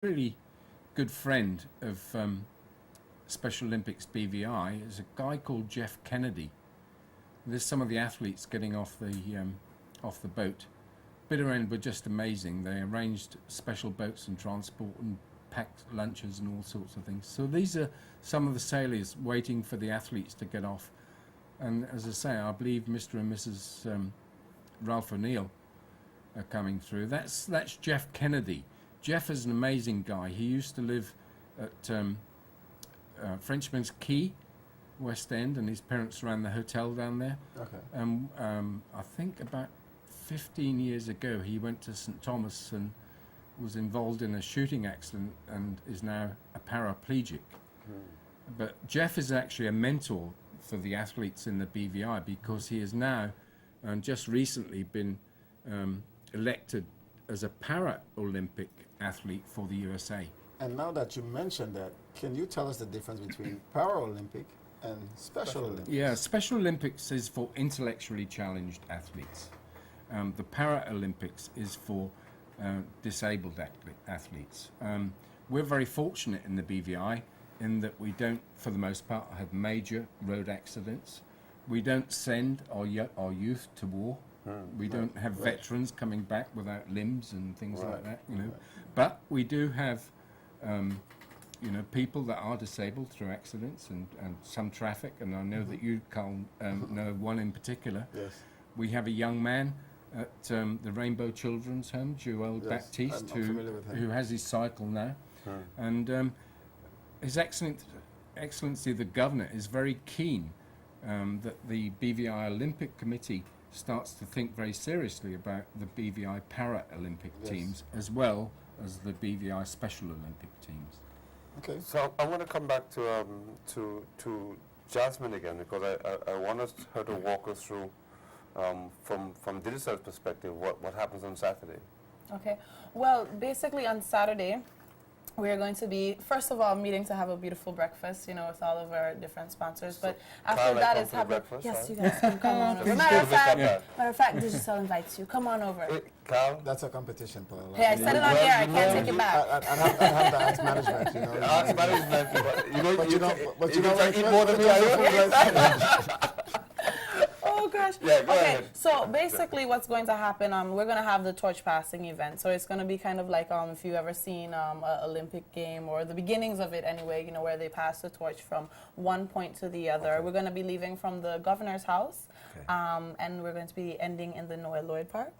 really good friend of Special Olympics BVI is a guy called Jeff Kennedy. There's some of the athletes getting off the boat. Bitter End were just amazing. They arranged special boats and transport and packed lunches and all sorts of things. So these are some of the sailors waiting for the athletes to get off. And as I say, I believe Mr. and Mrs. Ralph O'Neill are coming through. That's Jeff Kennedy. Jeff is an amazing guy. He used to live at Frenchman's Quay, West End, and his parents ran the hotel down there. Okay. I think about 15 years ago, he went to St. Thomas and was involved in a shooting accident and is now a paraplegic. But Jeff is actually a mentor for the athletes in the BVI because he has now just recently been elected as a Paralympic athlete for the USA. And now that you mentioned that, can you tell us the difference between Paralympic and Special Olympics? Yeah, Special Olympics is for intellectually challenged athletes. The Paralympics is for disabled athletes. We're very fortunate in the BVI in that we don't, for the most part, have major road accidents. We don't send our youth to war. We don't have veterans coming back without limbs and things like that, you know. But we do have, people that are disabled through accidents and some traffic. And I know that you, Carl, know one in particular. Yes. We have a young man at the Rainbow Children's Home, Joel Baptiste, who has his cycle now. And His Excellency the Governor is very keen that the BVI Olympic Committee starts to think very seriously about the BVI Paralympic teams as well as the BVI Special Olympic teams. Okay. So I want to come back to Jasmine again because I want her to walk us through from Digicel's perspective what happens on Saturday. Okay. Well, basically on Saturday, we are going to be, first of all, meeting to have a beautiful breakfast, with all of our different sponsors. But after that is have breakfast, yes, right? you guys can come on over. Matter of fact, Digicel invites you. Come on over. Carl? That's a competition, Paul. Hey, I said it on air. I can't take it back. I'd have to ask management, Ask management, but you know, eat more than me. Oh gosh. Yeah, go ahead. So basically what's going to happen, we're going to have the torch passing event. So it's going to be kind of like if you've ever seen an Olympic game or the beginnings of it anyway, where they pass the torch from one point to the other. Okay. We're going to be leaving from the governor's house, and we're going to be ending in the Noel Lloyd Park.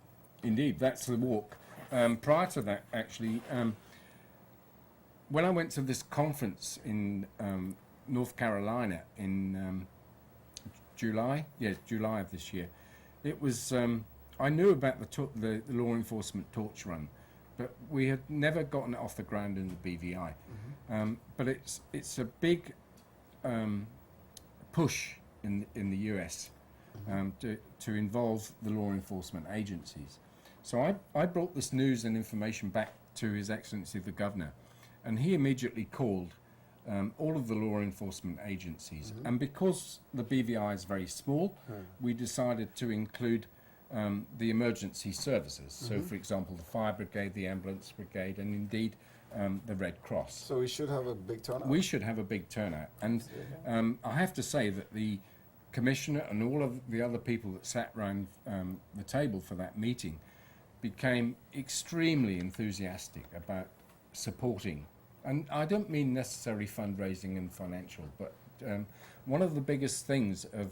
Indeed, that's the walk. Prior to that, actually, when I went to this conference in North Carolina in July of this year, it was, I knew about the law enforcement torch run, but we had never gotten it off the ground in the BVI. But it's a big push in the US to involve the law enforcement agencies. So I brought this news and information back to His Excellency the Governor, and he immediately called all of the law enforcement agencies. And because the BVI is very small, we decided to include the emergency services. So, for example, the fire brigade, the ambulance brigade, and indeed the Red Cross. So we should have a big turnout? We should have a big turnout. And I have to say that the Commissioner and all of the other people that sat around the table for that meeting became extremely enthusiastic about supporting. And I don't mean necessarily fundraising and financial, but one of the biggest things of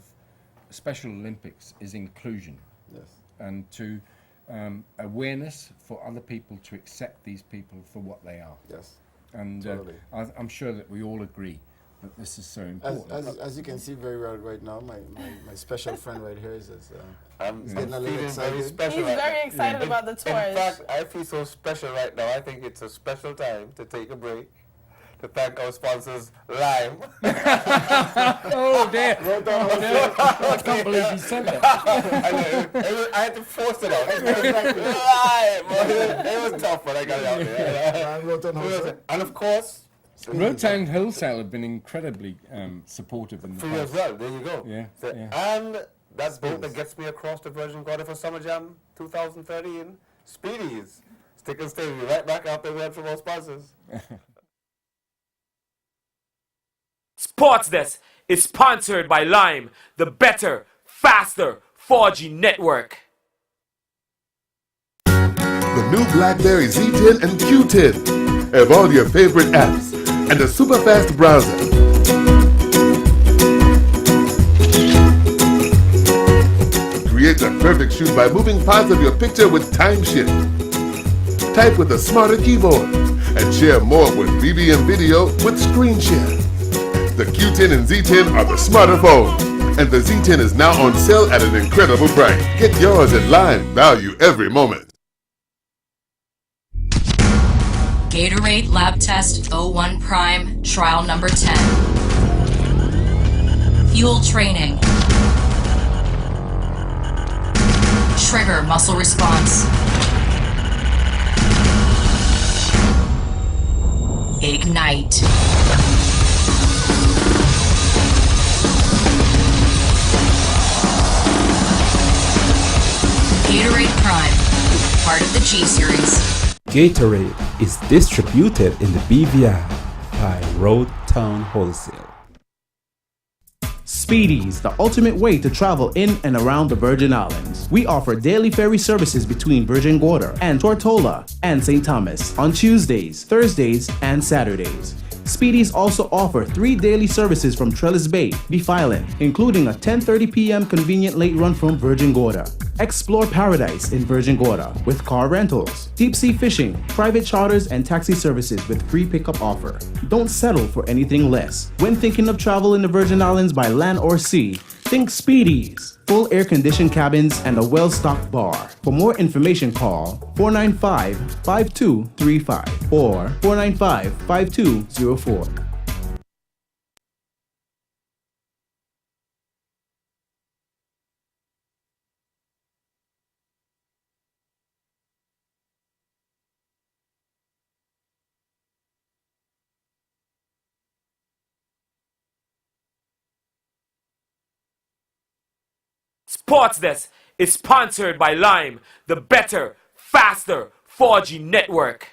Special Olympics is inclusion. Yes. And to awareness for other people to accept these people for what they are. Yes. And totally. I'm sure that we all agree that this is so important. As you can see very well right now, my special friend right here is I'm getting a little feeling excited. He's very special. very excited about the torch. In fact, I feel so special right now. I think it's a special time to take a break, to thank our sponsors, Lime. Oh dear! I can't believe you said that. I had to force it out. Lime! It was tough, but I got it out there. And of course, Rotan Wholesale have been incredibly supportive in the for you as past. well. There you go. Yeah. And that boat that gets me across the Virgin Gorda for Summer Jam 2013, Speedies. Stick and stay. We'll be right back after we have some more sponsors. Sports Desk is sponsored by Lime, the better, faster 4G network. The new BlackBerry Z10 and Q10 have all your favorite apps and a super fast browser. Create the perfect shoot by moving parts of your picture with time shift. Type with a smarter keyboard and share more with BBM Video with Screen Share. The Q10 and Z10 are the smarter phones, and the Z10 is now on sale at an incredible price. Get yours at Lime. Value every moment. Gatorade Lab Test 01 Prime Trial Number 10. Fuel Training. Trigger Muscle Response. Ignite. Gatorade Prime, part of the G Series. Gatorade is distributed in the BVI by Road Town Wholesale. Speedies, the ultimate way to travel in and around the Virgin Islands. We offer daily ferry services between Virgin Gorda and Tortola and St. Thomas on Tuesdays, Thursdays, and Saturdays. Speedies also offer 3 daily services from Trellis Bay, Beef Island, including a 10:30 p.m. convenient late run from Virgin Gorda. Explore paradise in Virgin Gorda with car rentals, deep sea fishing, private charters, and taxi services with free pickup offer. Don't settle for anything less. When thinking of travel in the Virgin Islands by land or sea, think Speedies. Full air-conditioned cabins and a well-stocked bar. For more information, call 495-5235 or 495-5204. Sports Desk is sponsored by Lime, the better, faster 4G network.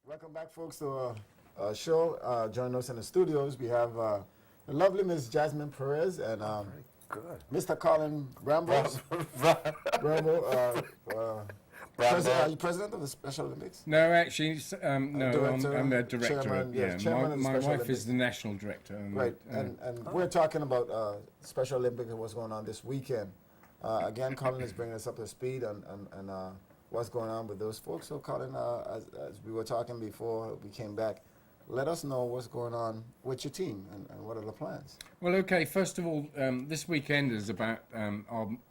Welcome back, folks, to our show. Joining us in the studios, we have the lovely Miss Jasmine Perez and Mr. Colin Brambles. Are you president of the Special Olympics? No, actually, no, Director, I'm the director. chairman, yes, chairman of the my Special wife Olympics. is the national director. Right, and we're talking about Special Olympics and what's going on this weekend. Again, Colin is bringing us up to speed and what's going on with those folks. So, Colin, as we were talking before we came back, let us know what's going on with your team and what are the plans. Well, okay, first of all, this weekend is about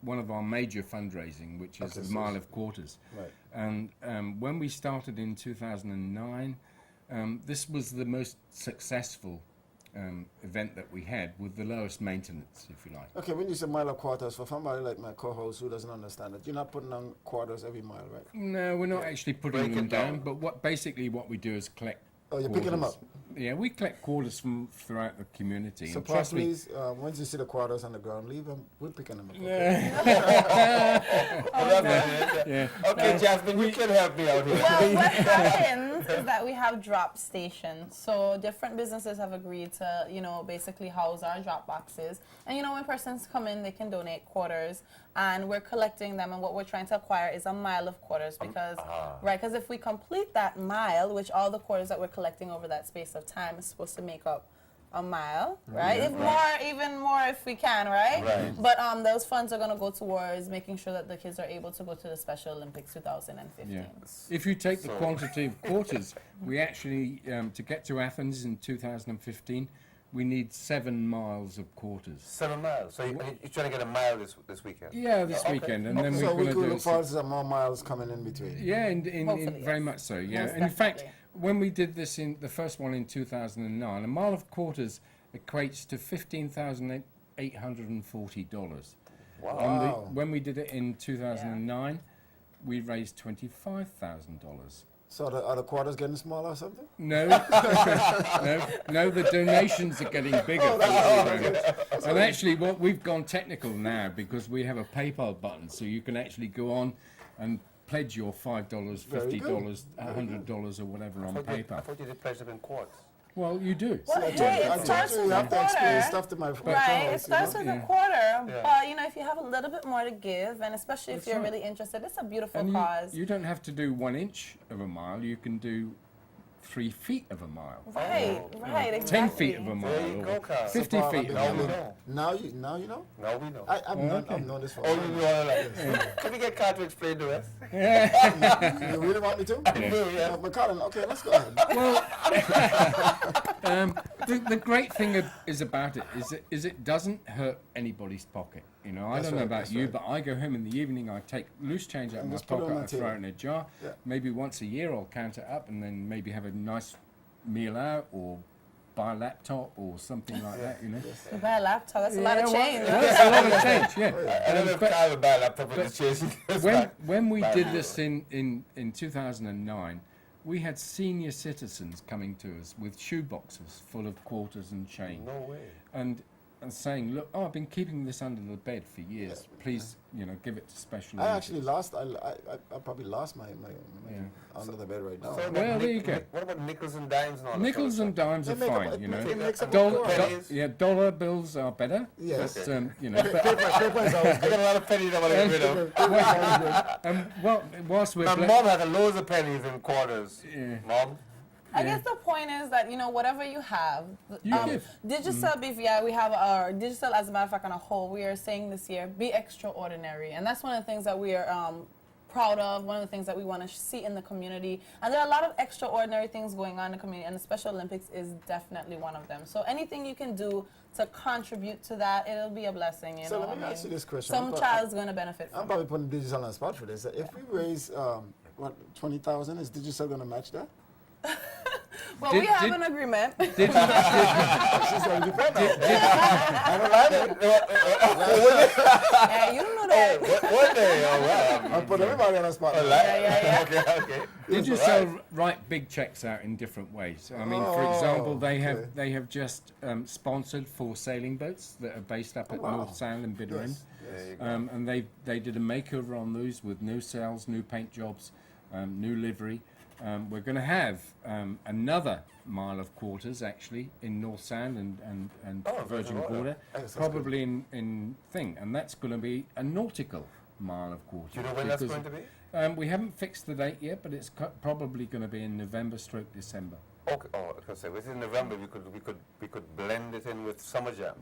one of our major fundraising, which is the Mile of Quarters. Right. And when we started in 2009, this was the most successful event that we had with the lowest maintenance, if you like. Okay, when you say mile of quarters, for somebody like my co-host who doesn't understand it, you're not putting on quarters every mile, right? No, we're not actually putting Break them it down, down. but what we do is collect. Oh, you're picking them quarters. up. Yeah, we collect quarters from throughout the community. So and trust me, please, once you see the quarters on the ground, leave them. We're picking them up. yeah. Okay, Jasmine, you can help me out here. Well, what happens is that we have drop stations. So different businesses have agreed to, basically house our drop boxes. And, when persons come in, they can donate quarters. And we're collecting them. And what we're trying to acquire is a mile of quarters because, because if we complete that mile, which all the quarters that we're collecting over that space of time is supposed to make up a mile, right? Even more if we can, right? But those funds are going to go towards making sure that the kids are able to go to the Special Olympics 2015. Yeah. If you take the quantity of quarters, we actually, to get to Athens in 2015, we need 7 miles of quarters. 7 miles. So you're trying to get a mile this weekend? Yeah, this weekend, and then So we're we going could to do look forward to some more miles coming in between. Yeah, Hopefully, very yes. much so. Yeah, Most and in fact, definitely. when we did this in the first one in 2009, a mile of quarters equates to $15,840. Wow. When we did it in 2009, we raised $25,000. So are the quarters getting smaller or something? No, no, the donations are getting bigger. for the program. And actually, what we've gone technical now because we have a PayPal button, so you can actually go on and pledge your $5, $50, $100 or whatever on I PayPal. thought you did pledge them in quarters. Well, you do. Well, hey, it starts with you a have to explain quarter. stuff to my Right, friends, it starts with a quarter, Yeah. but you know, if you have a little bit more to give, and especially if you're right. really interested, it's a beautiful And cause. you don't have to do 1 inch of a mile. You can do 3 feet of a mile. Right, right, exactly. 10 feet of a mile. There you or go, Carl. 50 So, feet of Now a we mile. know. Now you know? Now we know. I've known this for a Oh, while. you know all like this. Can we get Carl to explain to us? You really want me to? Yeah. But Colin, okay, let's go ahead. The great thing is about it is it doesn't hurt anybody's pocket. You know, I That's don't know right, about that's you, right. but I go home in the evening, I take loose change out of And my just put it on pocket, the I throw it table. in a jar. Yeah. Maybe once a year I'll count it up and then maybe have a nice meal out or buy a laptop or something like that, you know. You buy a laptop, that's a lot of well, change. That's a lot of change, yeah. I don't know if Carl would buy a laptop with the chase. When we did this in 2009, we had senior citizens coming to us with shoe boxes full of quarters and change. No way. And saying, look, I've been keeping this under the bed for years. Please, you know, give it to special I Olympics." actually lost. I probably lost my under the bed right now. So Well, about there you go. What about nickels and dimes and all that Nickels sort and of dimes are They make fine, up- you it know. makes up Dollar- a pennies. Yeah, dollar bills are better. Yes. But, you know, but, Paper is always stuff? I got a lot of pennies I want to get rid of. well, whilst we're My ble- mom had loads of pennies and quarters. Yeah. Mom? I guess the point is that, you know, whatever you have, You give. Digital BVI, we have our digital, as a matter of fact, on a whole, we are saying this year, be extraordinary. And that's one of the things that we are proud of, one of the things that we want to see in the community. And there are a lot of extraordinary things going on in the community, and the Special Olympics is definitely one of them. So anything you can do to contribute to that, it'll be a blessing, you So know. let me ask you this question. Some child's going to benefit I'm from it. probably putting digital on the spot for this. If we raise what 20,000, is digital going to match that? Well, Did- we have did- an agreement. She's going to depend on it. I don't like it. Yeah, you don't know that. One day, oh well. I'll put everybody on the spot. Yeah. Okay. Digicel write big checks out in different ways. I mean, for example, they have just sponsored 4 sailing boats that are based up at North Sound and Bitter End. Yes. And they did a makeover on those with new sails, new paint jobs, new livery. We're going to have another mile of quarters actually in North Sound and Virgin Gorda, That's probably in thing, and that's going to be a nautical mile of quarters. Do you know when that's because, going to be? we haven't fixed the date yet, but it's probably going to be in November/December. Okay. Oh, I can say within November we could blend it in with Summer Jam,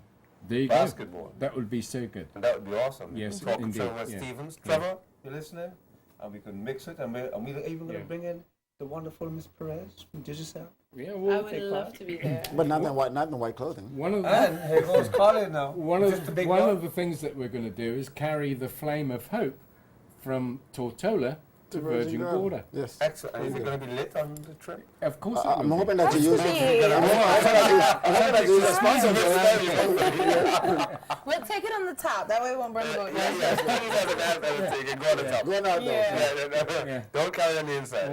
There you basketball, go. That would be so good. and that would be awesome. Yes, Talk indeed, to yeah. Stevens, Trevor, you listening? And we can mix it, and we're even going to Yeah. bring in the wonderful Miss Perez from Digicel. Yeah, I we'll would take love part. to be there. But not in white clothing. One of the And here goes Colin now. one Just a of big one one. of the things that we're going to do is carry the flame of hope from Tortola to Virgin Gorda. Yes. Excellent. And is it going to be lit on the trip? Of course, it I'm will be. hoping that you use it. Actually, I'm hoping that you use a sponsor for that. we'll take it on the top. That way we won't burn the boat. Yes, Stevens has an app that will take it. Go on the top. Going out there. Yeah. Yeah. Don't carry on the inside.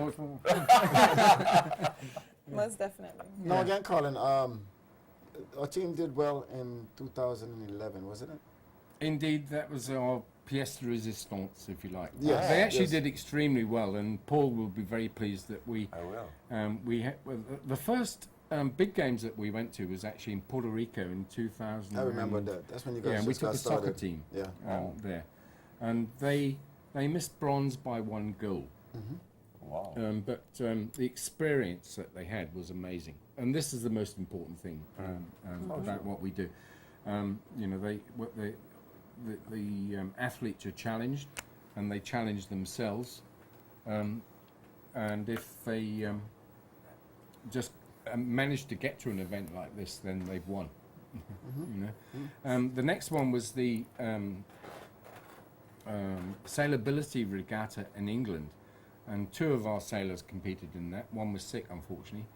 Most definitely. Now again, Colin, our team did well in 2011, wasn't it? Indeed, that was our pièce de résistance, if you like. Yes, They actually yes. did extremely well, and Paul will be very pleased that we I will. the first big games that we went to was actually in Puerto Rico in 2000. I remember that. That's when you guys Yeah, and we just took got a soccer started. team Yeah. there, and they missed bronze by 1 goal. Wow. But the experience that they had was amazing, and this is the most important thing about what we do. You know, the athletes are challenged, and they challenge themselves. And if they just manage to get to an event like this, then they've won. You know, the next one was the sailability regatta in England. And 2 of our sailors competed in that. One was sick, unfortunately.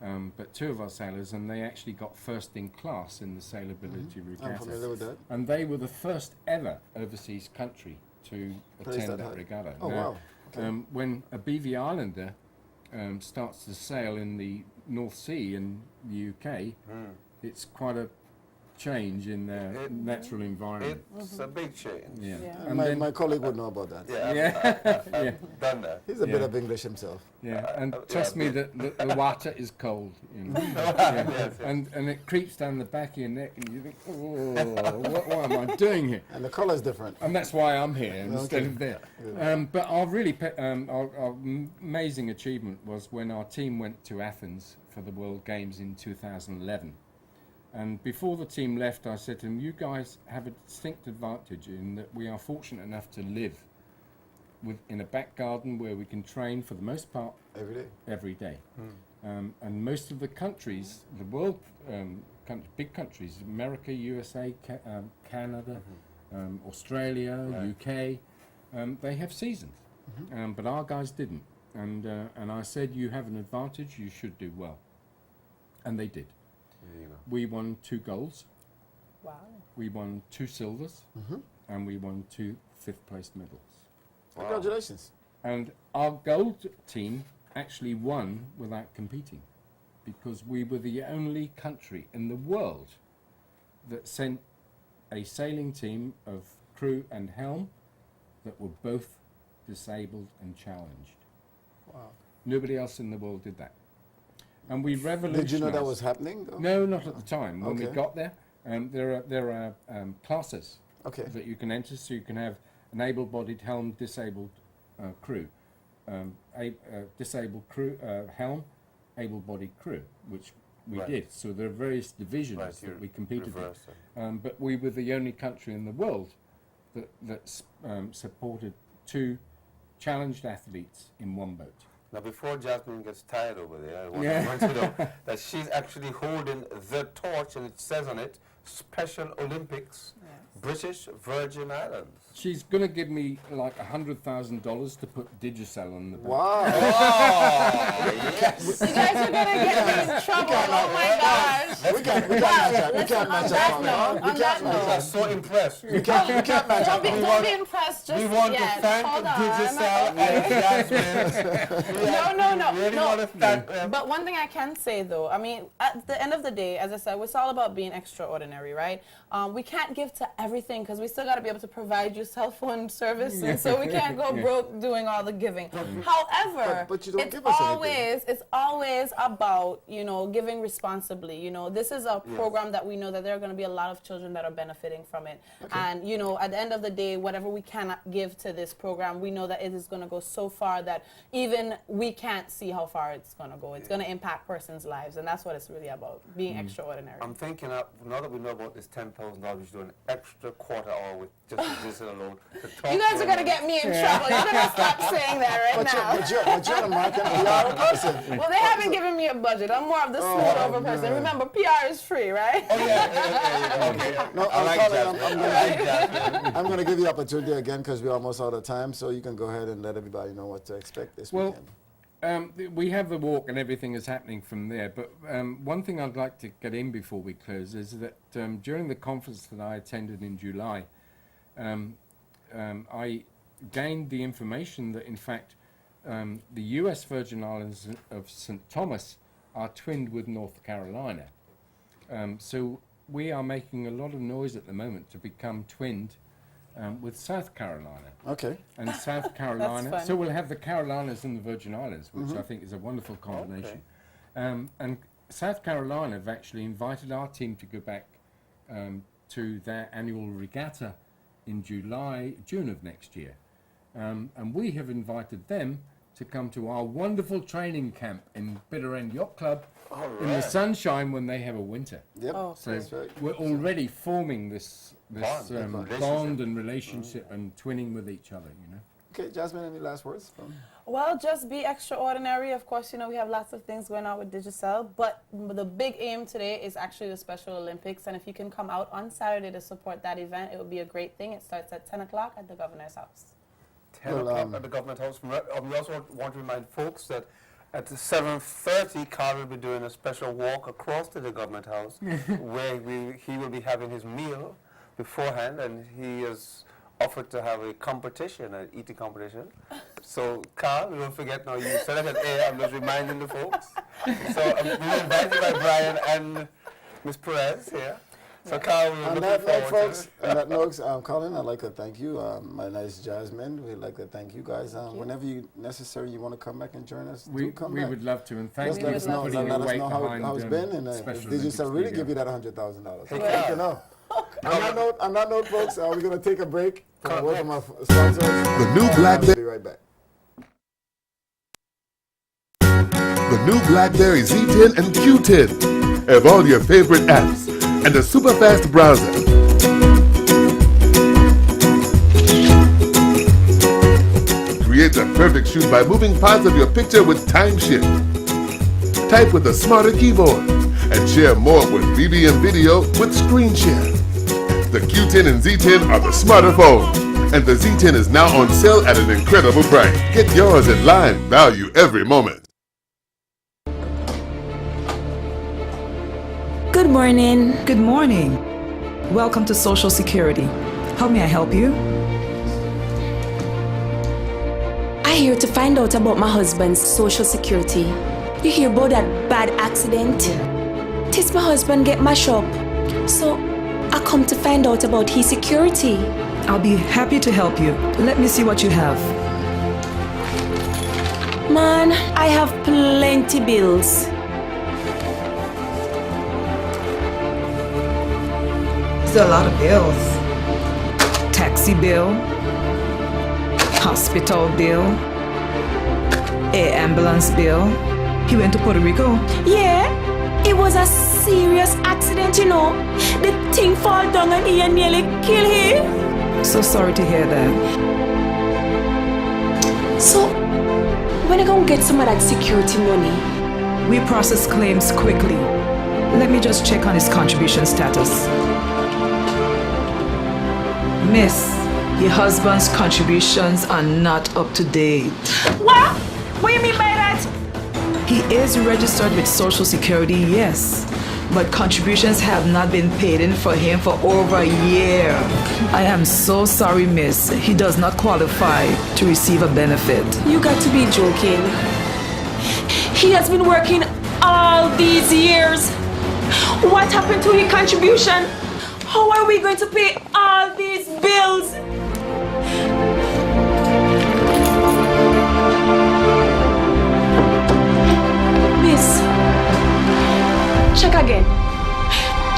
But 2 of our sailors, and they actually got first in class in the sailability I'm regatta. familiar with that. And they were the first ever overseas country to Place attend that that high. regatta. Oh, Now, wow. Okay. when a BV Islander starts to sail in the North Sea in the UK, it's quite a change in their natural environment. It's a big change. Yeah. Yeah. And my, then- my colleague would know about that. I've done that. He's a bit Yeah. of English himself. Yeah, and yeah, trust me, but- the water is cold. You know? Yeah. And it creeps down the back of your neck, and you think, oh, what am I doing here? And the color is different. And that's why I'm here instead Okay. of there. But our really our amazing achievement was when our team went to Athens for the World Games in 2011. And before the team left, I said to them, you guys have a distinct advantage in that we are fortunate enough to live in a back garden where we can train for the most part Every day. every day. And most of the countries, the world, big countries, America, USA, Canada, Australia, UK, they have seasons. But our guys didn't. And I said, you have an advantage, you should do well. And they did. There you go. We won 2 golds, Wow. we won 2 silvers, and we won 2 fifth-place medals. Congratulations. And our gold team actually won without competing because we were the only country in the world that sent a sailing team of crew and helm that were both disabled and challenged. Wow. Nobody else in the world did that. And we revolutionized. Did you know that was happening, though? No, not at the time. When we Okay. got there, there are classes Okay. that you can enter, so you can have an able-bodied helm, disabled crew, disabled crew helm, able-bodied crew, which we Right. did. So there are various divisions Right, that you we competed reversed it. in. But we were the only country in the world that supported 2 challenged athletes in one boat. Now, before Jasmine gets tired over there, I want Yeah. to know that she's actually holding the torch, and it says on it, Special Olympics, British Virgin Islands. She's going to give me like $100,000 to put Digicel on the boat. Wow. Yes. You guys are gonna get me in trouble. Oh my gosh. we can't match up. We Listen, can't on match that up. note, We on can't that match We are up. so impressed. We can't match Don't up. be impressed just We want yet. to thank Hold on. Digicel and Jasmine. No. We really want to thank them. But one thing I can say though, I mean, at the end of the day, as I said, it's all about being extraordinary, right? We can't give to everything because we still got to be able to provide you cell phone service, and so we can't go broke doing all the giving. However, But you don't it's give us always about, you know, giving responsibly. You know, this is a program that we know that there are going to be a lot of children that are benefiting from it. And, you know, at the end of the day, whatever we cannot give to this program, we know that it is going to go so far that even we can't see how far it's going to go. It's going to impact persons' lives, and that's what it's really about, being extraordinary. I'm thinking, now that we know about this $10,000, we should do an extra quarter hour with just this alone. to talk You guys to are going to them. get me in trouble. You're going to stop saying that right now. But you're the market PR person. Well, they haven't given me a budget. I'm more of the smooth over person. Remember, PR is free, right? Oh, yeah. Okay. No, I like that. I'm going to give you the opportunity again because we're almost out of time, so you can go ahead and let everybody know what to expect this Well, weekend. we have the walk and everything is happening from there. But one thing I'd like to get in before we close is that during the conference that I attended in July, I gained the information that, in fact, the U.S. Virgin Islands of St. Thomas are twinned with North Carolina. So we are making a lot of noise at the moment to become twinned with South Carolina. Okay. And South Carolina. fun. So we'll have the Carolinas and the Virgin Islands, which I think is a wonderful combination. And South Carolina have actually invited our team to go back to their annual regatta in June of next year. And we have invited them to come to our wonderful training camp in Bitter End Yacht Club in the sunshine when they have a winter. Yep. Oh, So That's right. we're already forming this Bond. bond and relationship and twinning with each other, you know. Okay, Jasmine, any last words? Well, just be extraordinary. Of course, you know, we have lots of things going on with Digicel, but the big aim today is actually the Special Olympics. And if you can come out on Saturday to support that event, it would be a great thing. It starts at 10 o'clock at the Governor's House. 10 Well, o'clock at the Government House. We also want to remind folks that at 7:30, Carl will be doing a special walk across to the Government House where he will be having his meal beforehand, and he has offered to have a competition, an eating competition. So, Carl, don't forget now, you said it at air, I'm just reminding the folks. So, we were invited by Brian and Ms. Perez here. So, Carl, we were On looking that note, forward folks, to on that note, Colin, I'd like to thank you, my nice Jasmine. We'd like to thank you guys. Whenever necessary, you want to come back and join us, We do come we back. would love to, and thank Just you let us for know, putting let your us weight know behind how it's been, and Special did you Olympics really BVI. give you that $100,000? Hey, I'd like to Carl. know. On that note, folks, we're going to take a break from a word from our sponsors. The new BlackBerry. We'll be right back. The new BlackBerry Z10 and Q10 have all your favorite apps and a super fast browser. Create the perfect shoot by moving parts of your picture with Timeshift. Type with a smarter keyboard and share more with BBM Video with Screen Share. The Q10 and Z10 are the smarter phones, and the Z10 is now on sale at an incredible price. Get yours at Line. Value every moment. Good morning. Good morning. Welcome to Social Security. How may I help you? I'm here to find out about my husband's Social Security. You hear about that bad accident? Tis my husband get mashed up. So I come to find out about his security. I'll be happy to help you. Let me see what you have. Man, I have plenty bills. There's a lot of bills. Taxi bill, hospital bill, a ambulance bill. He went to Puerto Rico. Yeah, it was a serious accident, you know. The thing fall down and he nearly kill him. So sorry to hear that. So, when I gonna get some of that security money? We process claims quickly. Let me just check on his contribution status. Miss, your husband's contributions are not up to date. What? What do you mean by that? He is registered with Social Security, yes, but contributions have not been paid in for him for over a year. I am so sorry, miss. He does not qualify to receive a benefit. You got to be joking. He has been working all these years. What happened to his contribution? How are we going to pay all these bills? Miss, check again.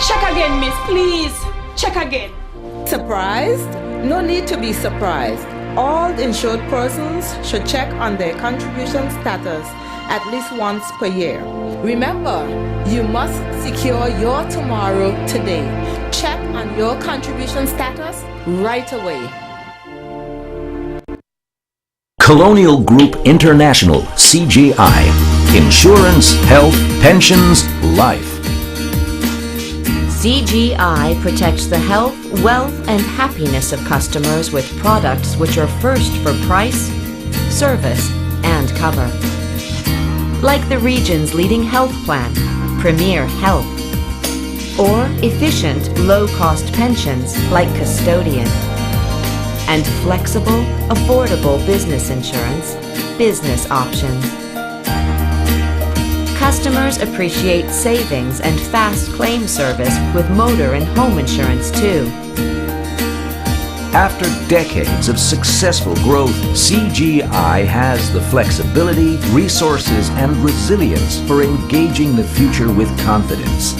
Check again, miss, please. Check again. Surprised? No need to be surprised. All insured persons should check on their contribution status at least once per year. Remember, you must secure your tomorrow today. Check on your contribution status right away. Colonial Group International, CGI. Insurance, health, pensions, life. CGI protects the health, wealth, and happiness of customers with products which are first for price, service, and cover. Like the region's leading health plan, Premier Health. Or efficient, low-cost pensions like Custodian. And flexible, affordable business insurance, Business Options. Customers appreciate savings and fast claim service with motor and home insurance too. After decades of successful growth, CGI has the flexibility, resources, and resilience for engaging the future with confidence.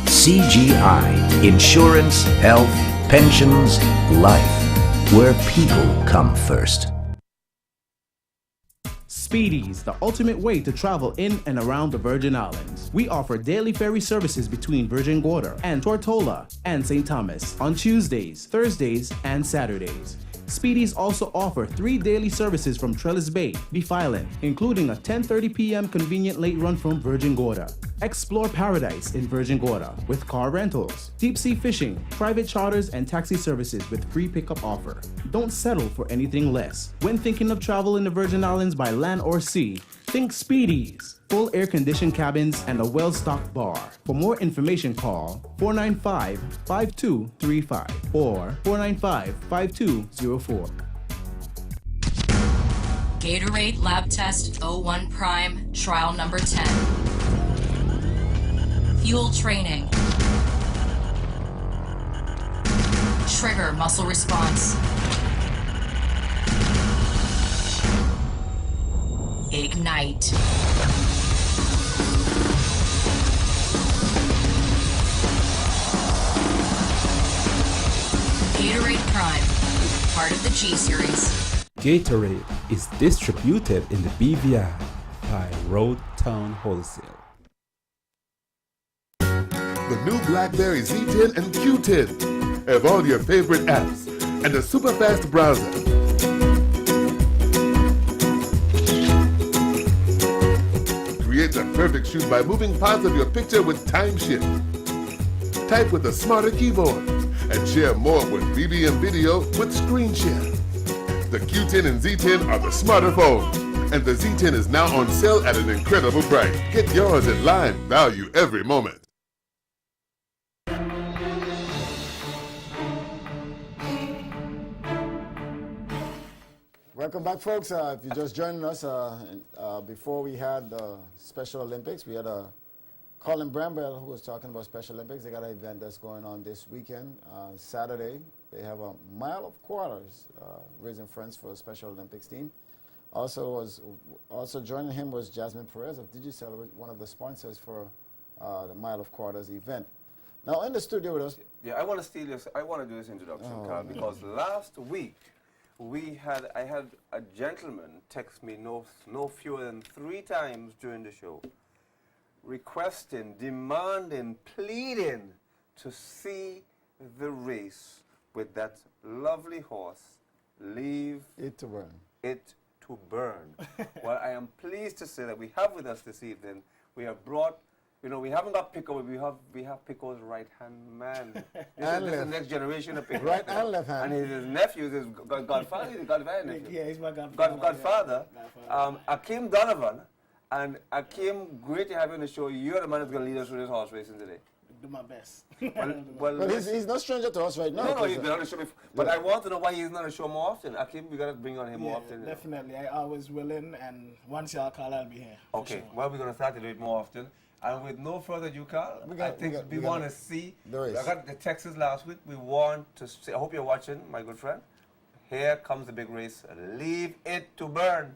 CGI, insurance, health, pensions, life, where people come first. Speedies, the ultimate way to travel in and around the Virgin Islands. We offer daily ferry services between Virgin Gorda and Tortola and St. Thomas on Tuesdays, Thursdays, and Saturdays. Speedies also offer 3 daily services from Trellis Bay, Beef Island, including a 10:30 p.m. convenient late run from Virgin Gorda. Explore paradise in Virgin Gorda with car rentals, deep sea fishing, private charters, and taxi services with free pickup offer. Don't settle for anything less. When thinking of travel in the Virgin Islands by land or sea, think Speedies. Full air-conditioned cabins and a well-stocked bar. For more information, call 495-5235 or 495-5204. Gatorade Lab Test 01 Prime Trial Number 10. Fuel training. Trigger muscle response. Ignite. Gatorade Prime, part of the G Series. Gatorade is distributed in the BVI by Road Town Wholesale. The new BlackBerry Z10 and Q10 have all your favorite apps and a super fast browser. Create the perfect shoot by moving parts of your picture with time shift. Type with a smarter keyboard and share more with BBM Video with Screen Share. The Q10 and Z10 are the smarter phones, and the Z10 is now on sale at an incredible price. Get yours at Line. Value every moment. Welcome back, folks. If you're just joining us, before we had Special Olympics, we had Colin Bramwell who was talking about Special Olympics. They got an event that's going on this weekend. Saturday, they have a mile of quarters, raising funds for a Special Olympics team. Also joining him was Jasmine Perez of Digicel, one of the sponsors for the Mile of Quarters event. Now in the studio with us. Yeah, I want to do this introduction, Carl, because last week I had a gentleman text me no fewer than 3 times during the show, requesting, demanding, pleading to see the race with that lovely horse, Leave It to Burn. It to Burn. Well, I am pleased to say that we have with us this evening, we have brought, we haven't got Pico, but we have Pico's right-hand man. This is the next generation of Pico. Right and left hand. And his nephew, his godfather, nephew. Yeah, he's my godfather. Godfather. Akeem Donovan. And Akeem, great to have you on the show. You're the man who's going to lead us through this horse racing today. Do my best. Well, he's no stranger to us right now. No, he's been on the show before. But I want to know why he's not on the show more often. Akeem, we got to bring on him more often. Definitely. I always willing, and once y'all call, I'll be here. Okay, well, we're going to start to do it more often. And with no further ado, Carl, I think we want to see. I got the Texas last week. We want to see. I hope you're watching, my good friend. Here comes the big race. Leave It to Burn.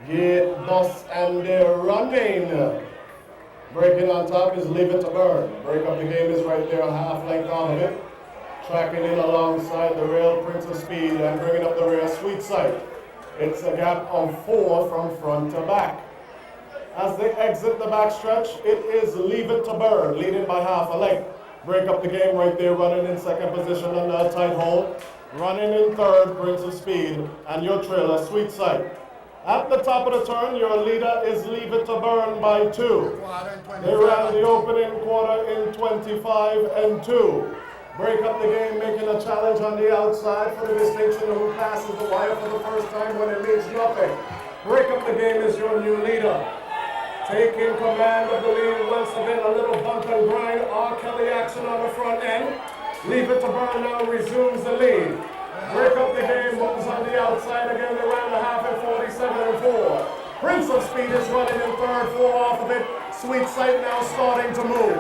Get Bus and they're running. Breaking on top is Leave It to Burn. Break Up the Game is right there, half length on of it. Tracking in alongside the rail, Prince of Speed, and bringing up the rear, Sweet Sight. It's a gap of 4 from front to back. As they exit the backstretch, it is Leave It to Burn, leading by half a length. Break Up the Game right there, running in second position under a tight hold. Running in third, Prince of Speed, and your trailer, Sweet Sight. At the top of the turn, your leader is Leave It to Burn by 2. They ran the opening quarter in 25 and 2. Break Up the Game making a challenge on the outside for the distinction of who passes the wire for the first time when it means nothing. Break Up the Game is your new leader. Taking command of the lead once again, a little bump and grind, R. Kelly action on the front end. Leave It to Burn now resumes the lead. Break Up the Game moves on the outside again. They ran the half at 47 and 4. Prince of Speed is running in third, 4 off of it. Sweet Sight now starting to move.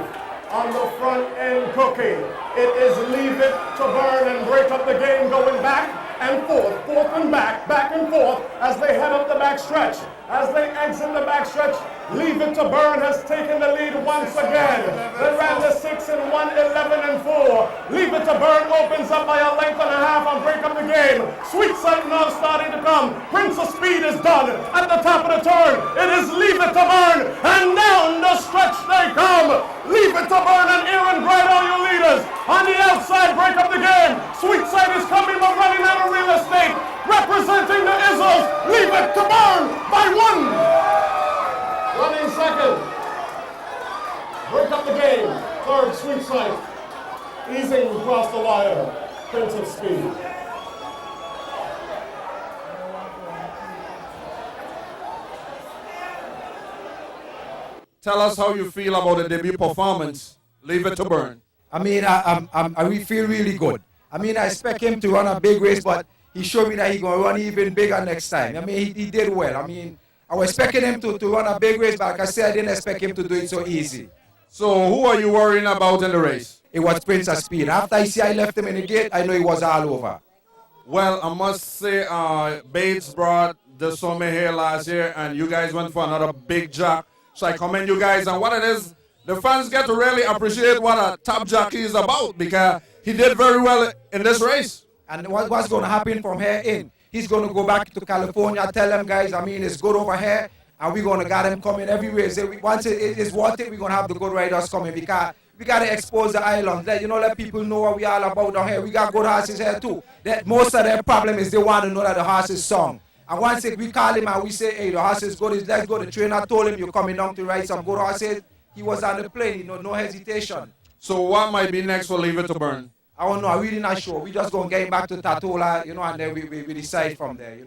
On the front end cooking, it is Leave It to Burn and Break Up the Game going back and forth and back and forth as they head up the back stretch. As they exit the back stretch, Leave It to Burn has taken the lead once again. They ran the 6 and 1, 11 and 4. Leave It to Burn opens up by a length and a half on Break Up the Game. Sweet Sight now starting to come. Prince of Speed is done. At the top of the turn, it is Leave It to Burn, and down the stretch they come. Leave It to Burn and Aaron Bright are your leaders. On the outside, Break Up the Game. Sweet Sight is coming but running out of real estate. Representing the Izzles, Leave It to Burn by 1. up the game. Third sweep sight. Easing across the wire. Prince of Speed. Tell us how you feel about the debut performance. Leave it to Burn. I mean, I feel really good. I mean, I expect him to run a big race, but he showed me that he's going to run even bigger next time. I mean, he did well. I mean, I was expecting him to run a big race, but like I said, I didn't expect him to do it so easy. So who are you worrying about in the race? It was Prince of Speed. After I left him in the gate, I know he was all over. Well, I must say, Bates brought the Summit here last year, and you guys went for another big jock. So I commend you guys. And what it is, the fans get to really appreciate what a top jockey is about, because he did very well in this race. And what's going to happen from here in? He's going to go back to California, tell them guys, I mean, it's good over here, and we're going to get him coming everywhere. So once it is worth it, we're going to have the good riders coming, because we got to expose the island. Let people know what we all about down here. We got good horses here too. That most of their problem is they want to know that the horse is sung. And once we call him and we say, hey, the horse is good, let's go. The trainer told him you're coming down to ride some good horses. He was on the plane, no hesitation. So what might be next for Leave It to Burn? I don't know, I'm really not sure. We just going to get him back to Tatola, and then we decide from there.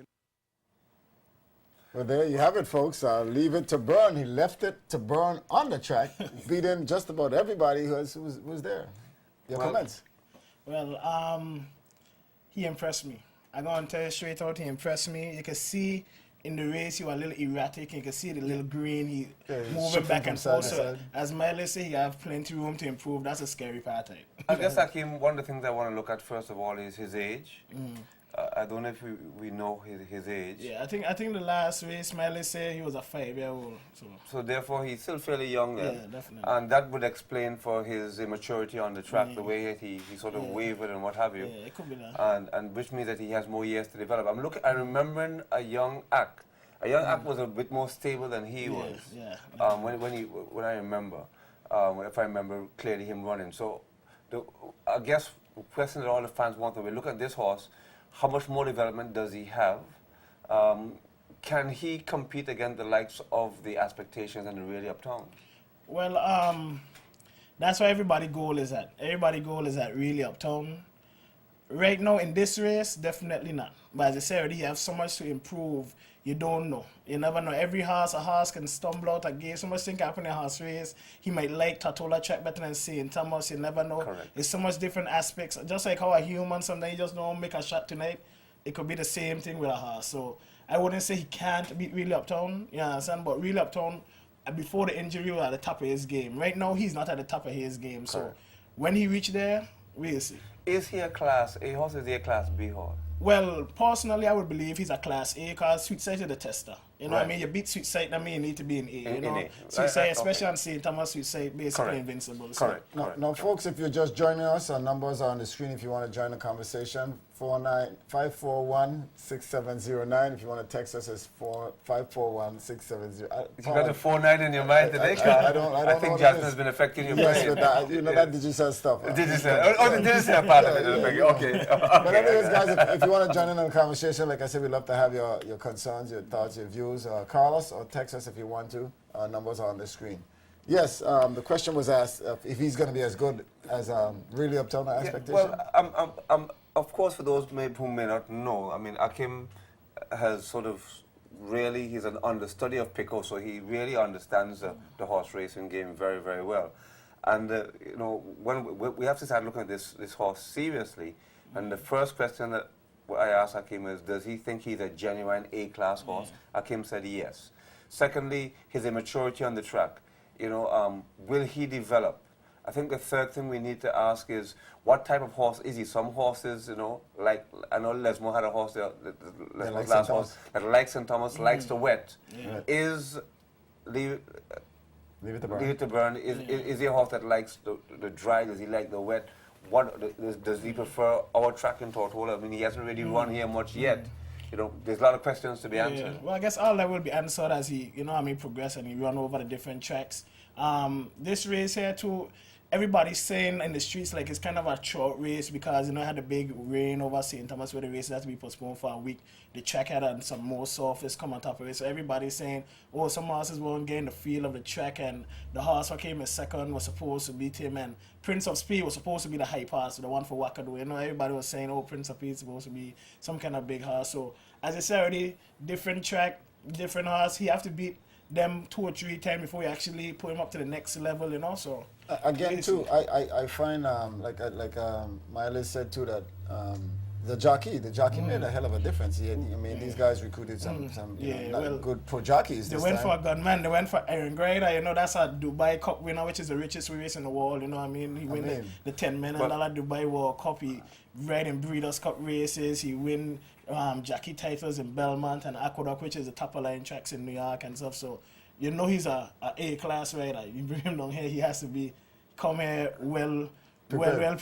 Well, there you have it, folks. Leave It to Burn. He left it to burn on the track, beating just about everybody who was there. Your comments? Well, he impressed me. I'm going to tell you straight out, he impressed me. You can see in the race he was a little erratic. You can see the little green, he moving back and forth. So, as Miley said, he have plenty room to improve. That's a scary part of it. I guess, Hakeem, one of the things I want to look at first of all is his age. I don't know if we know his age. Yeah, I think the last race, Miley said he was a 5-year-old. So therefore, he's still fairly young then. Yeah, definitely. And that would explain for his immaturity on the track, the way that he sort of wavered and what have you. Yeah, it could be that. And which means that he has more years to develop. I remember a young Ak. A young Ak was a bit more stable than he was. Yeah. When I remember, if I remember clearly him running. So I guess the question that all the fans want to be, look at this horse. How much more development does he have? Can he compete against the likes of the Expectations and the Really Uptown? Well, that's where everybody's goal is at. Everybody's goal is at Really Uptown. Right now in this race, definitely not. But as I said already, he has so much to improve. You don't know. You never know. Every horse, a horse can stumble out a gate. So much thing happen in a horse race. He might like Tatola track better than St. Thomas. You never know. Correct. It's so much different aspects. Just like how a human, sometimes you just don't make a shot tonight. It could be the same thing with a horse. So I wouldn't say he can't beat Really Uptown. You understand? But Really Uptown, before the injury, was at the top of his game. Right now, he's not at the top of his game. Correct. So when he reach there, we'll see. Is he a Class A horse or is he a Class B horse? Well, personally, I would believe he's a Class A because Sweet Sight is the tester. You know what I Right. mean? You beat Sweet Sight, I mean, you need to be in A. You know? A. Sweet Sight, Okay. especially on St. Thomas, Sweet Sight, basically Correct. invincible. Correct. Now, folks, if you're just joining us, our numbers are on the screen if you want to join the conversation. 541-6709. If you want to text us, it's 541-670. You got a 49 in your mind today, Carl? I think Jasmine's been affecting your brain. Yes, with that, that digital stuff. Digital. Oh, the digital part of it. Okay. But anyways, guys, if you want to join in on the conversation, like I said, we'd love to have your concerns, your thoughts, your views. Call us or text us if you want to. Our numbers are on the screen. Yes, the question was asked if he's going to be as good as Really Uptown Expectation. Well, of course, for those who may not know, I mean, Akim has sort of really, he's an understudy of Pico, so he really understands the horse racing game very, very well. And, when we have to start looking at this horse seriously, and the first question that I asked Akim is, does he think he's a genuine A-class horse? Akim said yes. Secondly, his immaturity on the track. Will he develop? I think the third thing we need to ask is, what type of horse is he? Some horses, like, I know Lesmo had a horse, Lesmo's last horse, that likes St. Thomas, likes the wet. Yeah. Is Leave It to Burn, is he a horse that likes the dry? Does he like the wet? Does he prefer our track in Tortola? I mean, he hasn't really run here much yet. There's a lot of questions to be answered. Well, I guess all that will be answered as he, progress and he run over the different tracks. This race here too, everybody's saying in the streets like it's kind of a short race because, you know, it had a big rain over St. Thomas where the race had to be postponed for a week. The track had some more surface come on top of it. So everybody's saying, oh, some horses weren't getting the feel of the track, and the horse that came in second was supposed to beat him, and Prince of Speed was supposed to be the high pass, the one for Wackadoo. You know, everybody was saying, oh, Prince of Speed is supposed to be some kind of big horse. So as I said already, different track, different horse. He have to beat them 2 or 3 times before you actually put him up to the next level, you know. So again too, I find like Miles said too that the jockey made a hell of a difference. I mean, these guys recruited some good pro jockeys. They this went time. for a gunman. They went for Aaron Grider. You know, that's a Dubai Cup winner, which is the richest race in the world. You know what I mean? He win the $10 million Dubai World Cup. He ride in Breeders' Cup races. He win jockey titles in Belmont and Aqueduct, which is the top of line tracks in New York and stuff. So you know he's a A-class rider. You bring him down here, he has to come here well prepared.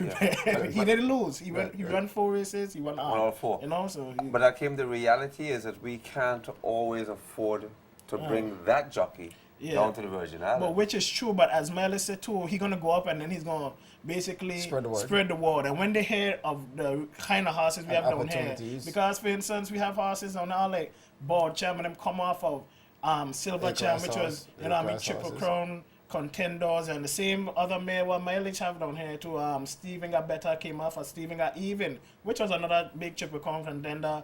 He didn't lose. He ran 4 races. He won all 4. You know, so. But that came. The reality is that we can't always afford to bring that jockey down to the Virgin Islands. But which is true. But as Miles said too, he's gonna go up and then he's gonna basically spread the word. And when they hear of the kind of horses we have down here, because for instance we have horses down now like Board Champ, and them come off of Silver Champ, which was Triple Crown contenders, and the same other mare what Mileage have down here too. Steven got better, came off of Steven got even, which was another big Triple Crown contender.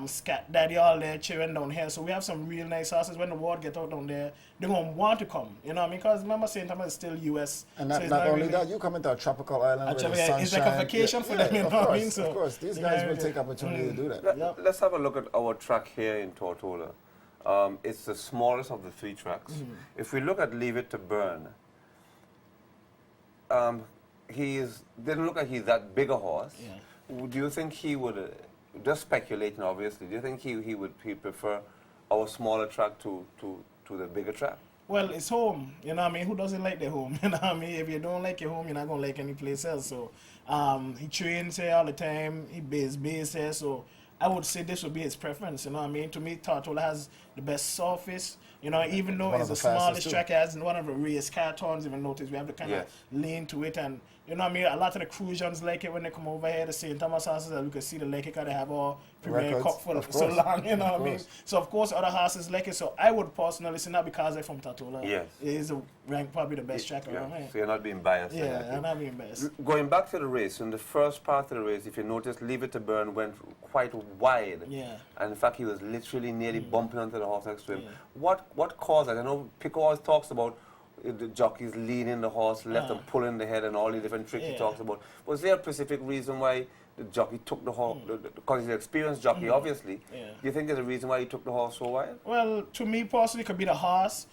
Scat Daddy, all there cheering down here. So we have some real nice horses. When the word get out down there, they're gonna want to come. You know what I mean? Because remember, St. Thomas is still US. And so not only that, you come into a tropical island where the sunshine. It's like a vacation for them. You know what I mean? So of course, these guys will take opportunity to do that. Let's have a look at our track here in Tortola. It's the smallest of the 3 tracks. If we look at Leave It to Burn, didn't look like he's that big a horse. Do you think he would, just speculating obviously, do you think he'd prefer our smaller track to the bigger track? Well, it's home. You know what I mean? Who doesn't like their home? You know what I mean? If you don't like your home, you're not going to like any place else. So he trains here all the time. He base here. So I would say this would be his preference. You know what I mean? To me, Tortola has the best surface. You know, even though it's the smallest track, it has one of the race car turns. Even notice we have to kind of lean to it, and you know what I mean. A lot of the Crucians like it when they come over here. The St. Thomas horses, that we can see the like it because they have all Premier Cup for so long. You know what I mean. So of course other horses like it. So I would personally say not because they're from Tortola. Yes, it is ranked probably the best track around here. So you're not being biased. Yeah, I'm not being biased. Going back to the race, in the first part of the race, if you notice, Leave It to Burn went quite wide. Yeah. And in fact, he was literally nearly bumping onto the horse next to him. What caused that? I know Pico always talks about the jockeys leaning the horse left and pulling the head and all the different tricks he talks about. Was there a specific reason why the jockey took the horse? Because he's an experienced jockey, obviously. Do you think there's a reason why he took the horse so wide? Well, to me personally, it could be the horse.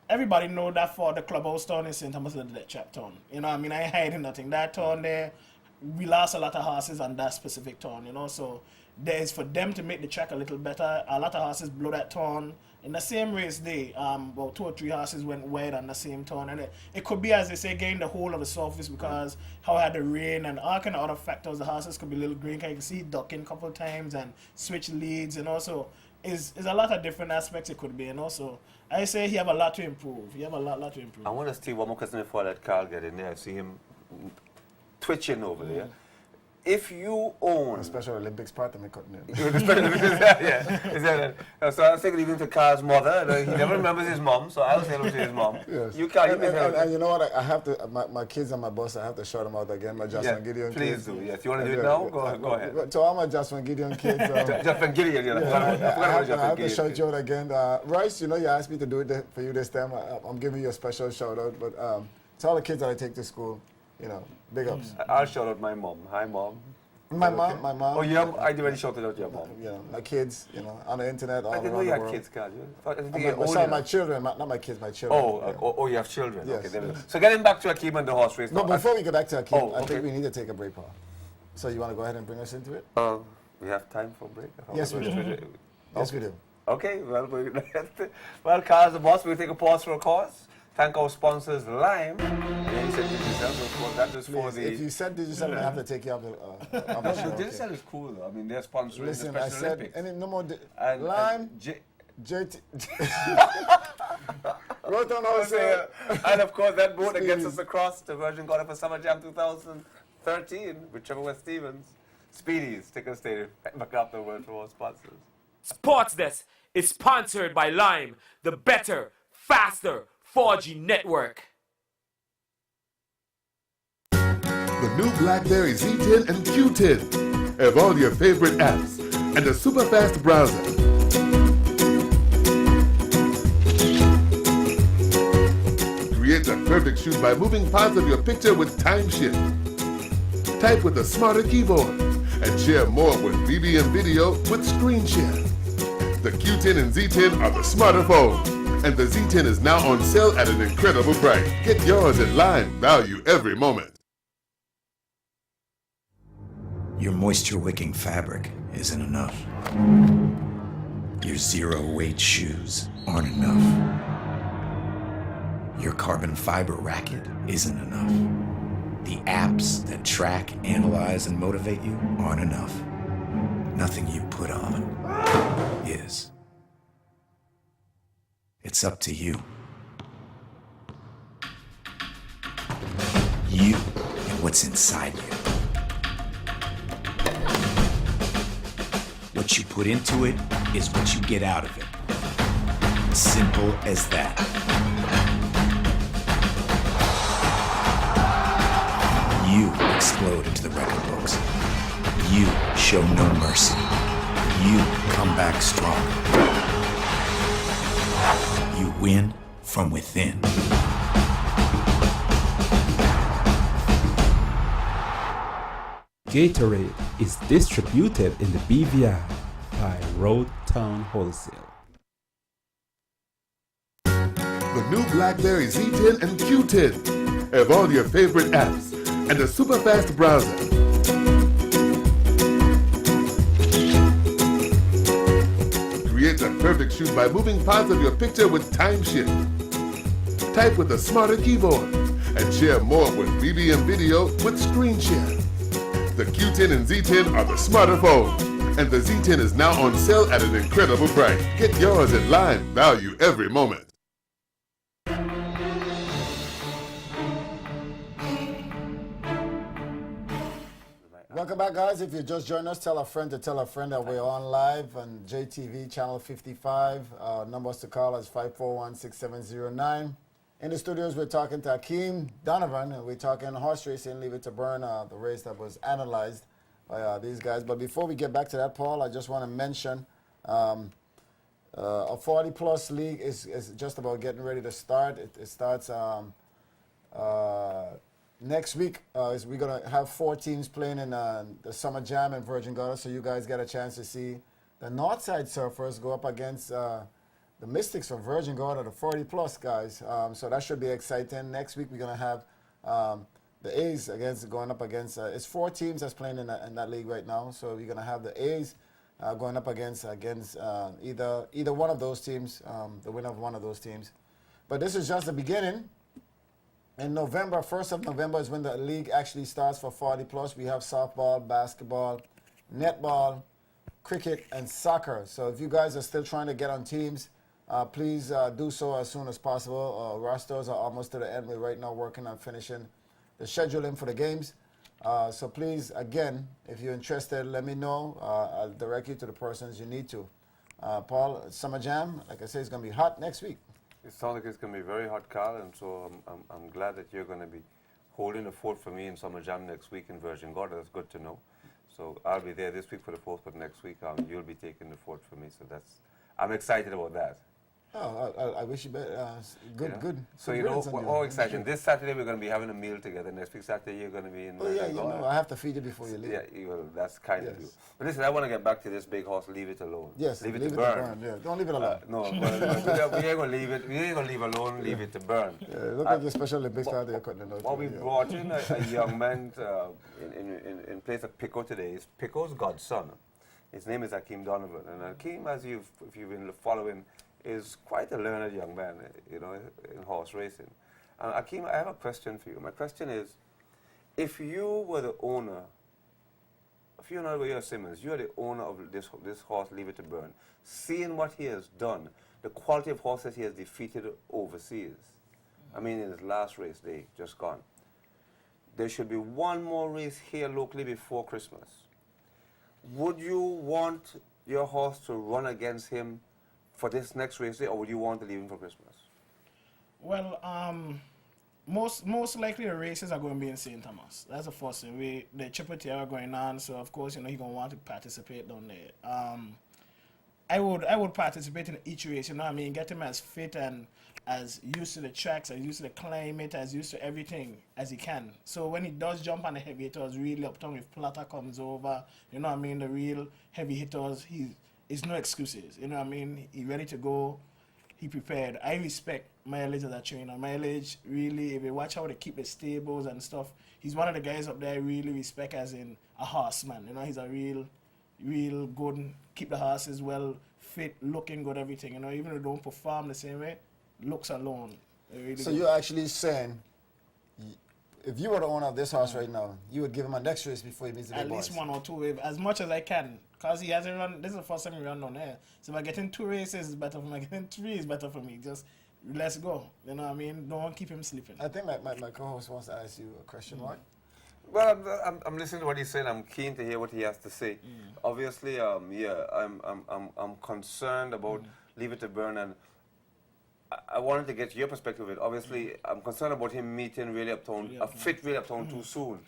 Everybody know that for the clubhouse town in St. Thomas is the trap town. You know what I mean? I ain't hiding nothing. That town there, we lost a lot of horses on that specific town, you know, so there's for them to make the track a little better. A lot of horses blow that turn. In the same race day, about 2 or 3 horses went wide on the same turn. And it could be, as they say, getting the whole of the surface because how it had the rain and all kind of other factors. The horses could be a little green. You can see ducking a couple of times and switch leads. And also, is a lot of different aspects it could be. And also, I say he have a lot to improve. He have a lot to improve. I want to see one more question before I let Carl get in there. I see him twitching over there. If you own... A Special Olympics part, I'm cutting it. So I was thinking even to Carl's mother. He never remembers his mom, so I'll say hello to his mom. Yes. You can't and you know what? I have to... My kids on my bus, I have to shout them out again. My Jocelyn Gideon please kids. do. Yes. You want to do it now? Go ahead. To all my Jocelyn Gideon kids... Jocelyn Gideon, I have to shout you out again. Royce, you know, you asked me to do it for you this time. I'm giving you a special shout out. But to all the kids that I take to school, you know, big ups. I'll shout out my mom. Hi, Mom. My mom. Oh, yeah, I already shouted out your mom. You know, my kids, you know, on the internet, all I didn't know around you the had world. kids, Carl. Sorry, my children, not my kids, my children. Oh, you have children. Yes. Okay, so getting back to Akeem and the horse race. No, before we get back to Akeem, I okay. think we need to take a break, Paul. So you want to go ahead and bring us into it? We have time for a break? Yes, we do. Yes, we do. Okay, well, Carl's the boss. We'll take a pause for a cause. Thank our sponsors, Lime. Yeah, you said Digicel, that is for the... If you said Digicel, I have to take you off the show. Digicel is cool, though. I mean, they're sponsoring Listen, the I Special said, Olympics. and no more... Lime, JT... Road Town Wholesale. And of course, that boat that gets us across to Virgin Gorda for Summer Jam 2013, whichever was Stevens. Speedies, Ticket Stadium, back up the word for all sponsors. Sports Desk is sponsored by Lime, the better, faster 4G network. The new BlackBerry Z10 and Q10 have all your favorite apps and a super fast browser. Create the perfect shoot by moving parts of your picture with Timeshift. Type with a smarter keyboard and share more with BBM Video with Screen Share. The Q10 and Z10 are the smarter phones, and the Z10 is now on sale at an incredible price. Get yours at Lime, value every moment. Your moisture-wicking fabric isn't enough. Your zero-weight shoes aren't enough. Your carbon fiber racket isn't enough. The apps that track, analyze, and motivate you aren't enough. Nothing you put on is. It's up to you. You and what's inside you. What you put into it is what you get out of it. Simple as that. You explode into the record books. You show no mercy. You come back strong. You win from within. Gatorade is distributed in the BVI by Road Town Wholesale. The new BlackBerry Z10 and Q10 have all your favorite apps and a super fast browser. Create the perfect shoot by moving parts of your picture with Timeshift. Type with a smarter keyboard and share more with BBM Video with Screen Share. The Q10 and Z10 are the smarter phones, and the Z10 is now on sale at an incredible price. Get yours at Lime, value every moment. Welcome back, guys. If you just joined us, tell a friend to tell a friend that we're on live on JTV channel 55. Numbers to call is 541-6709. In the studios, we're talking to Hakeem Donovan, and we're talking horse racing, Leave It to Burn, the race that was analyzed by these guys. But before we get back to that, Paul, I just want to mention a 40-plus league is just about getting ready to start. It starts next week. We're going to have 4 teams playing in the Summer Jam in Virgin Gorda, so you guys get a chance to see the Northside Surfers go up against the Mystics from Virgin Gorda, the 40-plus guys. So that should be exciting. Next week, we're going to have the A's going up against, it's 4 teams that's playing in that league right now. So we're going to have the A's going up against either one of those teams, the winner of one of those teams. But this is just the beginning. In November, 1st of November is when the league actually starts for 40-plus. We have softball, basketball, netball, cricket, and soccer. So if you guys are still trying to get on teams, please do so as soon as possible. Rosters are almost to the end. We're right now working on finishing the scheduling for the games. So please, again, if you're interested, let me know. I'll direct you to the persons you need to. Paul, Summer Jam, like I say, it's going to be hot next week. It sounds like it's going to be very hot, Carl, and so I'm glad that you're going to be holding the fort for me in Summer Jam next week in Virgin Gorda. That's good to know. So I'll be there this week for the fourth, but next week you'll be taking the fort for me. So I'm excited about that. Oh, I wish you better. Good. So you know, we're all excited. This Saturday we're going to be having a meal together. Next week Saturday you're going to be in. Oh yeah, you know, I have to feed you before you leave. Yeah, that's kind of you. But listen, I want to get back to this big horse. Leave it alone. Yes, leave it to burn. Yeah, don't leave it alone. No, we ain't going to leave it. We ain't going to leave alone. Leave it to burn. Yeah, look at your Special Olympics card they're cutting it out. Well, we brought in a young man in place of Pico today. It's Pico's godson. His name is Hakeem Donovan, and Hakeem, if you've been following, is quite a learned young man, you know, in horse racing. Hakeem, I have a question for you. My question is, if you were the owner, if you're Simmons, you're the owner of this horse, Leave It to Burn, seeing what he has done, the quality of horses he has defeated overseas. I mean, in his last race day, just gone. There should be one more race here locally before Christmas. Would you want your horse to run against him for this next race day, or would you want to leave him for Christmas? Well, most likely the races are going to be in St. Thomas. That's the first thing. The Triple Tier are going on, so of course, he's going to want to participate down there. I would participate in each race, get him as fit and as used to the tracks, as used to the climate, as used to everything as he can. So when he does jump on the heavy hitters, really uptown, if Plata comes over, the real heavy hitters, it's no excuses, He's ready to go, he prepared. I respect Mileage as a trainer. Mileage, really, if you watch how they keep the stables and stuff, he's one of the guys up there I really respect as in a horseman. He's a real good, keep the horses well fit, looking good, everything. Even if they don't perform the same way, looks alone. Really so good. you're actually saying, if you were the owner of this horse right now, you would give him a next race before he meets the big At boys? least one or two, as much as I can. Because he hasn't run, this is the first time he run down there. So if I get in 2 races, it's better for me. If I get in 3, it's better for me. Just let's go. Don't keep him sleeping. I think my co-host wants to ask you a question, right? Well, I'm listening to what he's saying. I'm keen to hear what he has to say. Obviously, I'm concerned about Leave It to Burn, and I wanted to get your perspective of it. Obviously, I'm concerned about him meeting Really Uptown, a fit Really Uptown too soon.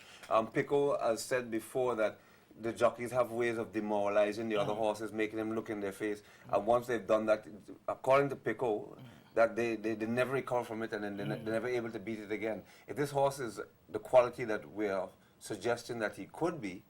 Pico has said before that the jockeys have ways of demoralizing the other horses, making them look in their face. And once they've done that, according to Pico, that they never recover from it, and then they're never able to beat it again. If this horse is the quality that we're suggesting that he could be,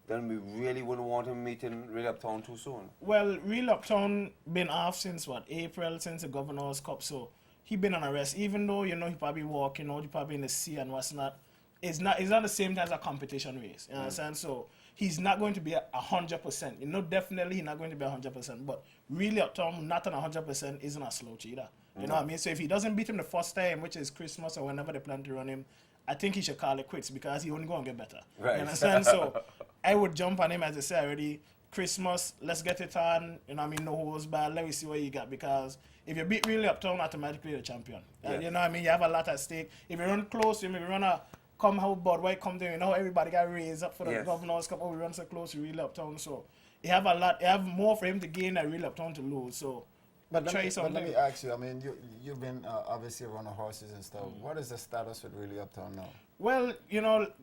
then we really wouldn't want him meeting Real Uptown too soon. Well, Real Uptown been off since what, April, since the Governor's Cup, so he been on a rest. Even though he probably walking out, he probably in the sea and what's not. It's not the same as a competition race. You understand? So he's not going to be 100%. Definitely he's not going to be 100%. But really Uptown, not on 100% isn't a slouch either. You know what I mean? So if he doesn't beat him the first time, which is Christmas or whenever they plan to run him, I think he should call it quits because he only going to get better. Right. You understand? So I would jump on him, as I said already. Christmas, let's get it on. No holds barred. Let me see what you got, because if you beat Really Uptown, automatically you're the champion. Yes. You know what I mean? You have a lot at stake. If you run close, if you run a come how Budweiser come there, everybody got raised up for the Governor's Cup. We run so close to Really Uptown, so you have a lot. You have more for him to gain than Really Uptown to lose. So But try let something. me ask you, you've been obviously running horses and stuff. What is the status with Really Uptown now? Well,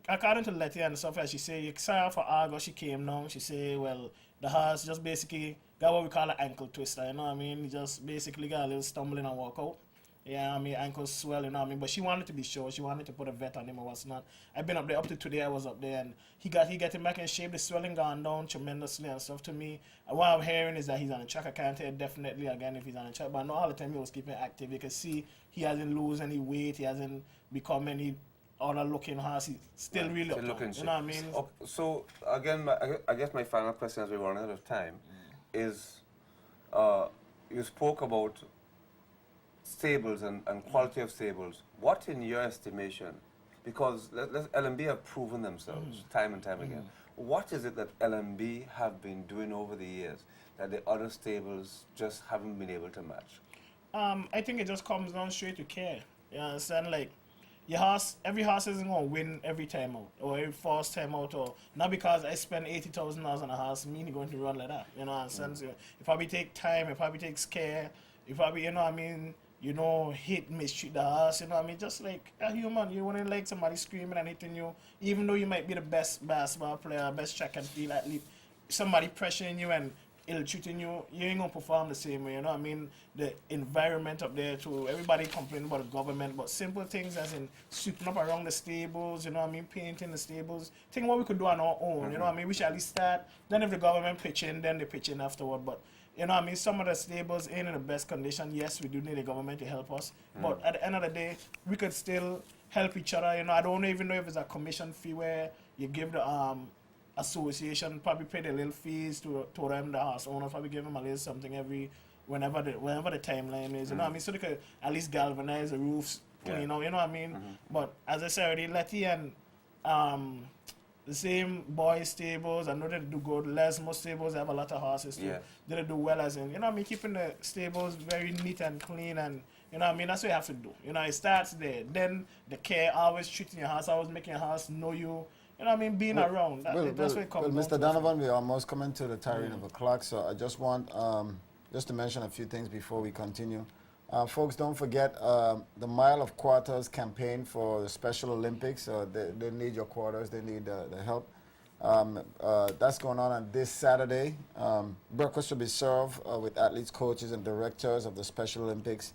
according to Letty and stuff, as she say, you saw her for August, she came down, she say, well, the horse just basically got what we call an ankle twister, you know what I mean? He just basically got a little stumbling and walk out. Yeah, ankles swell, you know what I mean? But she wanted to be sure, she wanted to put a vet on him or what's not. I've been up there, up to today I was up there, and he got him back in shape, the swelling gone down tremendously and stuff to me. And what I'm hearing is that he's on the track. I can't tell definitely again if he's on the track, but I know all the time he was keeping active. You can see he hasn't lost any weight, he hasn't become any other looking horse, he's still really up looking you know what I mean? So again, I guess my final question as we run out of time is, you spoke about stables and quality of stables. What, in your estimation, because LMB have proven themselves time and time again, what is it that LMB have been doing over the years that the other stables just haven't been able to match? I think it just comes down straight to care. You understand? Like, your horse, every horse isn't going to win every time out, or every first time out, or not because I spend $80,000 on a horse, mean you're going to run like that. You know what I'm saying? So it probably take time, it probably takes care, it probably, you know what I mean, hit, mistreat the horse, you know what I mean? Just like a human, you wouldn't like somebody screaming and hitting you, even though you might be the best basketball player, best track and field athlete, somebody pressuring you and ill-treating you, you ain't gonna perform the same way, you know what I mean? The environment up there too, everybody complaining about the government, but simple things as in sweeping up around the stables, you know what I mean, painting the stables, think what we could do on our own, you know what I mean? We should at least start, then if the government pitch in, then they pitch in afterward, but you know what I mean, some of the stables ain't in the best condition. Yes, we do need the government to help us, but at the end of the day, we could still help each other, you know. I don't even know if it's a commission fee where you give the association, probably pay the little fees to them, the house owner, probably give them a little something every, whenever the timeline is, you know what I mean, so they could at least galvanize the roofs, you know what I mean, but as I said already, Letty and The same boys stables. I know they do good. Lesmo stables, they have a lot of horses too. Yes. They do well as in, you know what I mean, keeping the stables very neat and clean, and you know what I mean, that's what you have to do. You know, it starts there. Then the care, always treating your house, always making your house know you. You know what I mean, being around. That's what it comes Well, down Mr. to. Donovan, we're almost coming to the tiring of the clock, so I just want just to mention a few things before we continue. Folks, don't forget the Mile of Quarters campaign for the Special Olympics. They need your quarters. They need the help. That's going on this Saturday. Breakfast will be served with athletes, coaches, and directors of the Special Olympics,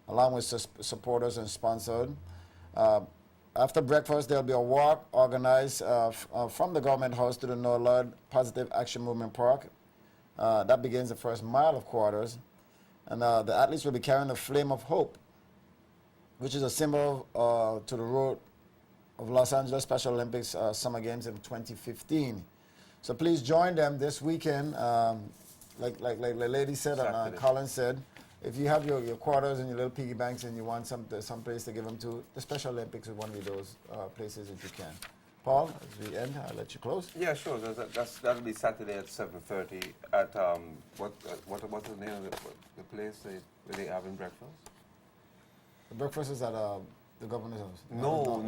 along with supporters and sponsored. After breakfast, there'll be a walk organized from the Government House to the Norlard Positive Action Movement Park. That begins the first mile of quarters. And the athletes will be carrying the Flame of Hope, which is a symbol to the road of Los Angeles Special Olympics Summer Games in 2015. So please join them this weekend. Like the lady said and Colin said, if you have your quarters and your little piggy banks and you want some place to give them to, the Special Olympics is one of those places that you can. Paul, as we end, I'll let you close. Yeah, sure. That'll be Saturday at 7:30 at what's the name of the place where they having breakfast? The breakfast is at the Governor's House. No.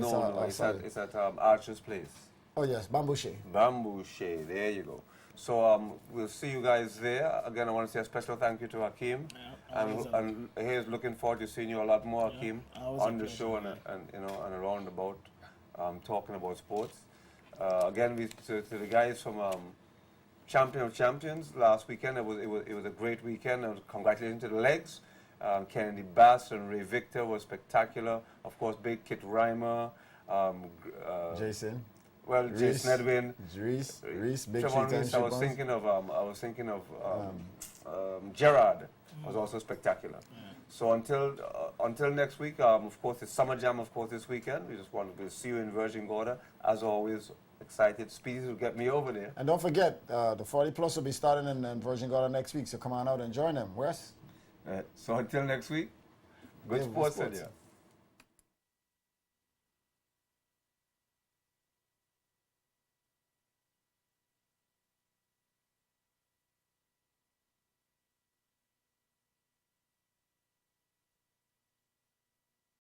It's at Archer's Place. Oh yes, Bamboo Shea. Bamboo Shea. There you go. So we'll see you guys there. Again, I want to say a special thank you to Hakeem. And he's looking forward to seeing you a lot more, Hakeem, on the show and around about. Talking about sports. Again, to the guys from Champion of Champions last weekend, it was a great weekend. Congratulations to the legs. Kennedy Bass and Ray Victor was spectacular. Of course, Big Kit Reimer. Jason. Well, Jason Edwin. Reese, Big Kit. I was thinking of Gerard. Was also spectacular. So until next week, of course, it's Summer Jam, of course, this weekend. We'll see you in Virgin Gorda. As always, excited. Speedy will get me over there. And don't forget, the 40 Plus will be starting in Virgin Gorda next week, so come on out and join them. Wes? So until next week, good sports.